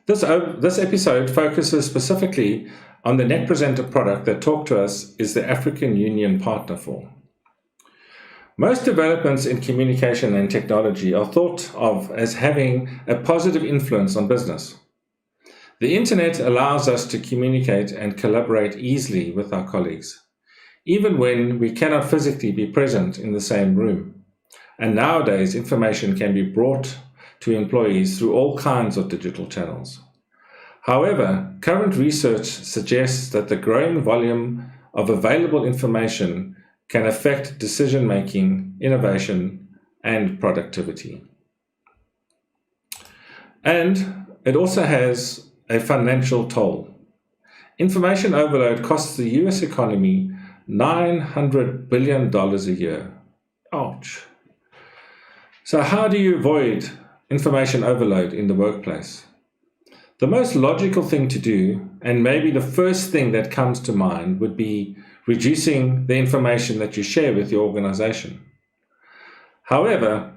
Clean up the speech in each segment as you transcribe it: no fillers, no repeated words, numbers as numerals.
This episode focuses specifically on the NetPresenter product that Talk to Us is the African Union partner for. Most developments in communication and technology are thought of as having a positive influence on business. The internet allows us to communicate and collaborate easily with our colleagues, even when we cannot physically be present in the same room. And nowadays, information can be brought to employees through all kinds of digital channels. However, current research suggests that the growing volume of available information can affect decision-making, innovation, and productivity. And it also has a financial toll. Information overload costs the US economy $900 billion a year. Ouch. So how do you avoid information overload in the workplace? The most logical thing to do, and maybe the first thing that comes to mind, would be reducing the information that you share with your organization. However,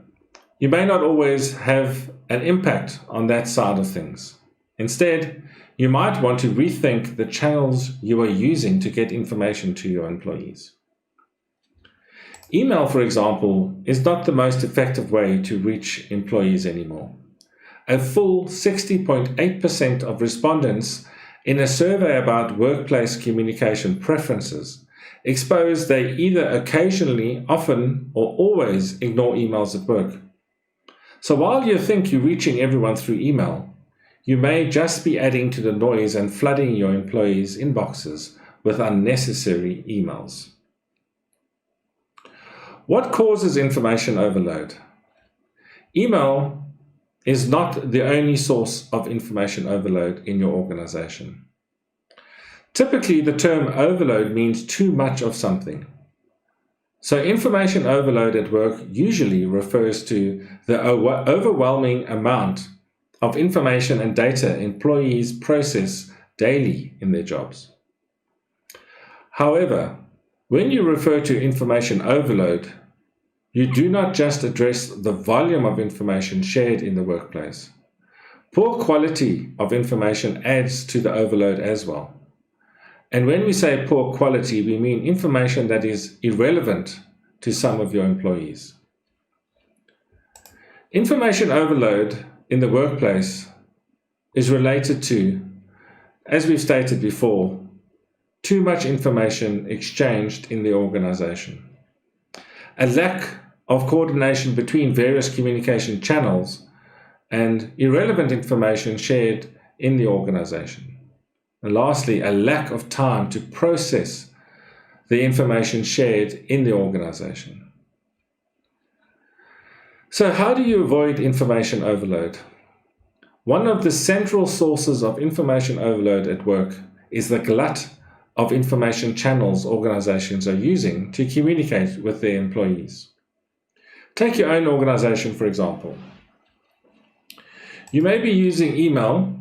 you may not always have an impact on that side of things. Instead, you might want to rethink the channels you are using to get information to your employees. Email, for example, is not the most effective way to reach employees anymore. A full 60.8% of respondents in a survey about workplace communication preferences exposed they either occasionally, often, or always ignore emails at work. So while you think you're reaching everyone through email, you may just be adding to the noise and flooding your employees' inboxes with unnecessary emails. What causes information overload? Email is not the only source of information overload in your organization. Typically, the term overload means too much of something. So information overload at work usually refers to the overwhelming amount of information and data employees process daily in their jobs. However, when you refer to information overload, you do not just address the volume of information shared in the workplace. Poor quality of information adds to the overload as well. And when we say poor quality, we mean information that is irrelevant to some of your employees. Information overload in the workplace is related to, as we've stated before, too much information exchanged in the organization. A lack of coordination between various communication channels and irrelevant information shared in the organization. And lastly, a lack of time to process the information shared in the organization. So how do you avoid information overload? One of the central sources of information overload at work is the glut of information channels organizations are using to communicate with their employees. Take your own organization, for example. You may be using email,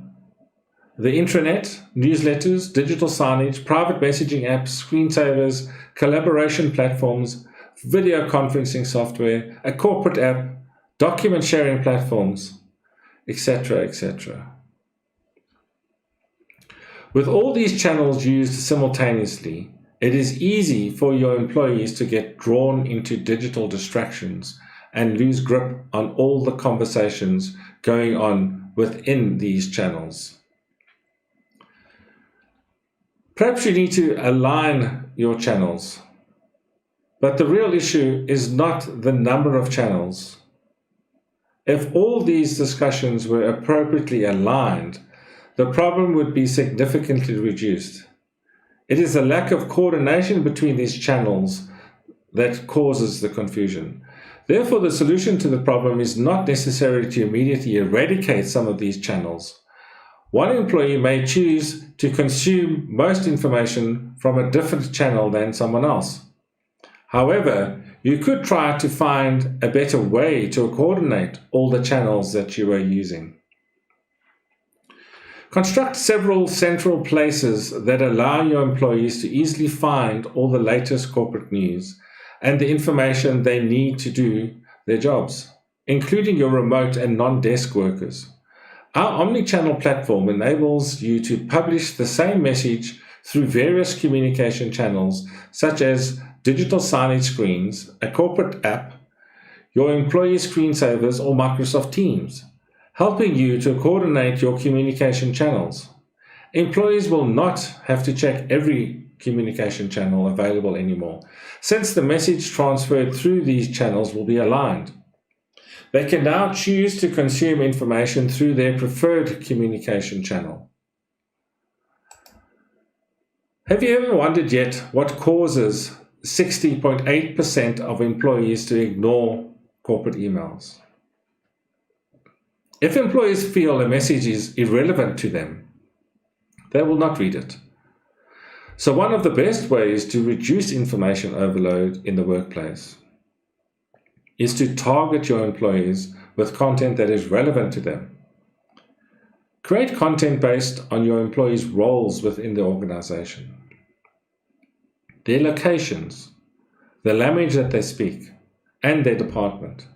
the intranet, newsletters, digital signage, private messaging apps, screensavers, collaboration platforms, video conferencing software, a corporate app, document sharing platforms, etc., etc. With all these channels used simultaneously, it is easy for your employees to get drawn into digital distractions and lose grip on all the conversations going on within these channels. Perhaps you need to align your channels, but the real issue is not the number of channels. If all these discussions were appropriately aligned, the problem would be significantly reduced. It is a lack of coordination between these channels that causes the confusion. Therefore, the solution to the problem is not necessarily to immediately eradicate some of these channels. One employee may choose to consume most information from a different channel than someone else. However, you could try to find a better way to coordinate all the channels that you are using. Construct several central places that allow your employees to easily find all the latest corporate news and the information they need to do their jobs, including your remote and non-desk workers. Our omni-channel platform enables you to publish the same message through various communication channels such as digital signage screens, a corporate app, your employee screensavers, or Microsoft Teams, helping you to coordinate your communication channels. Employees will not have to check every communication channel available anymore, since the message transferred through these channels will be aligned. They can now choose to consume information through their preferred communication channel. Have you ever wondered yet what causes 60.8% of employees to ignore corporate emails? If employees feel a message is irrelevant to them, they will not read it. So one of the best ways to reduce information overload in the workplace is to target your employees with content that is relevant to them. Create content based on your employees' roles within the organization, their locations, the language that they speak, and their department.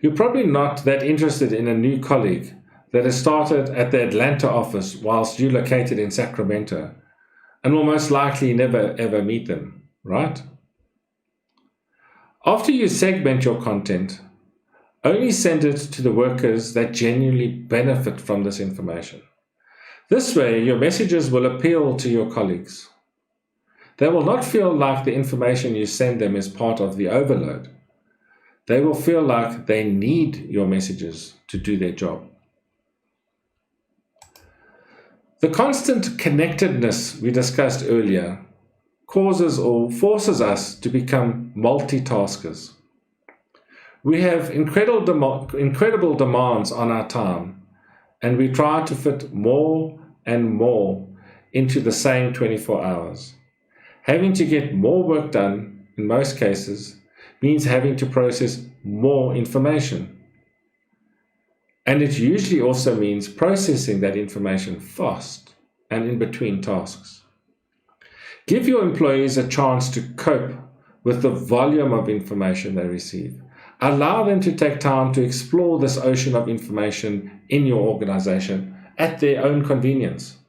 You're probably not that interested in a new colleague that has started at the Atlanta office whilst you're located in Sacramento, and will most likely never ever meet them, right? After you segment your content, only send it to the workers that genuinely benefit from this information. This way, your messages will appeal to your colleagues. They will not feel like the information you send them is part of the overload. They will feel like they need your messages to do their job. The constant connectedness we discussed earlier causes or forces us to become multitaskers. We have incredible demands on our time, and we try to fit more and more into the same 24 hours. Having to get more work done, in most cases, means having to process more information. And it usually also means processing that information fast and in between tasks. Give your employees a chance to cope with the volume of information they receive. Allow them to take time to explore this ocean of information in your organization at their own convenience.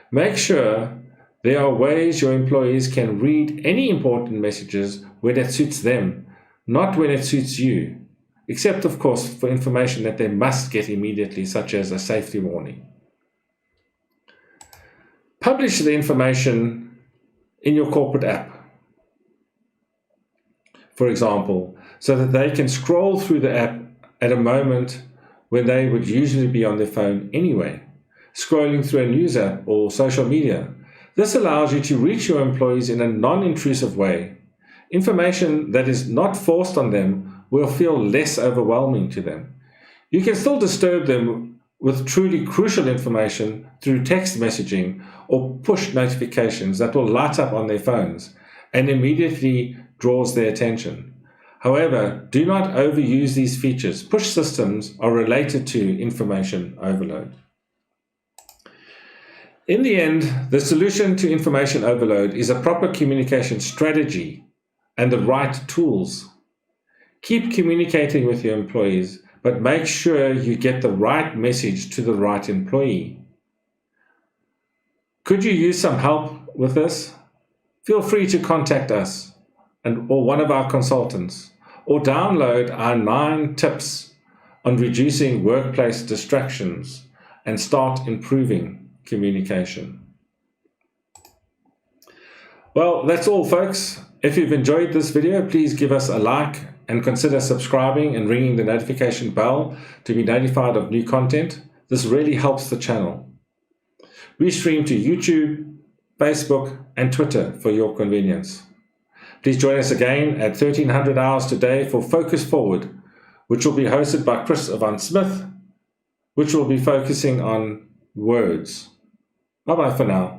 Make sure there are ways your employees can read any important messages when it suits them, not when it suits you, except of course for information that they must get immediately, such as a safety warning. Publish the information in your corporate app, for example, so that they can scroll through the app at a moment when they would usually be on their phone anyway, scrolling through a news app or social media. This allows you to reach your employees in a non-intrusive way. Information that is not forced on them will feel less overwhelming to them. You can still disturb them with truly crucial information through text messaging or push notifications that will light up on their phones and immediately draws their attention. However, do not overuse these features. Push systems are related to information overload. In the end, the solution to information overload is a proper communication strategy and the right tools. Keep communicating with your employees, but make sure you get the right message to the right employee. Could you use some help with this? Feel free to contact us or one of our consultants, or download our 9 tips on reducing workplace distractions and start improving communication. Well, that's all, folks. If you've enjoyed this video, please give us a like and consider subscribing and ringing the notification bell to be notified of new content. This really helps the channel. We stream to YouTube, Facebook, and Twitter for your convenience. Please join us again at 1300 hours today for Focus Forward, which will be hosted by Chris Van Smith, which will be focusing on words. Bye-bye for now.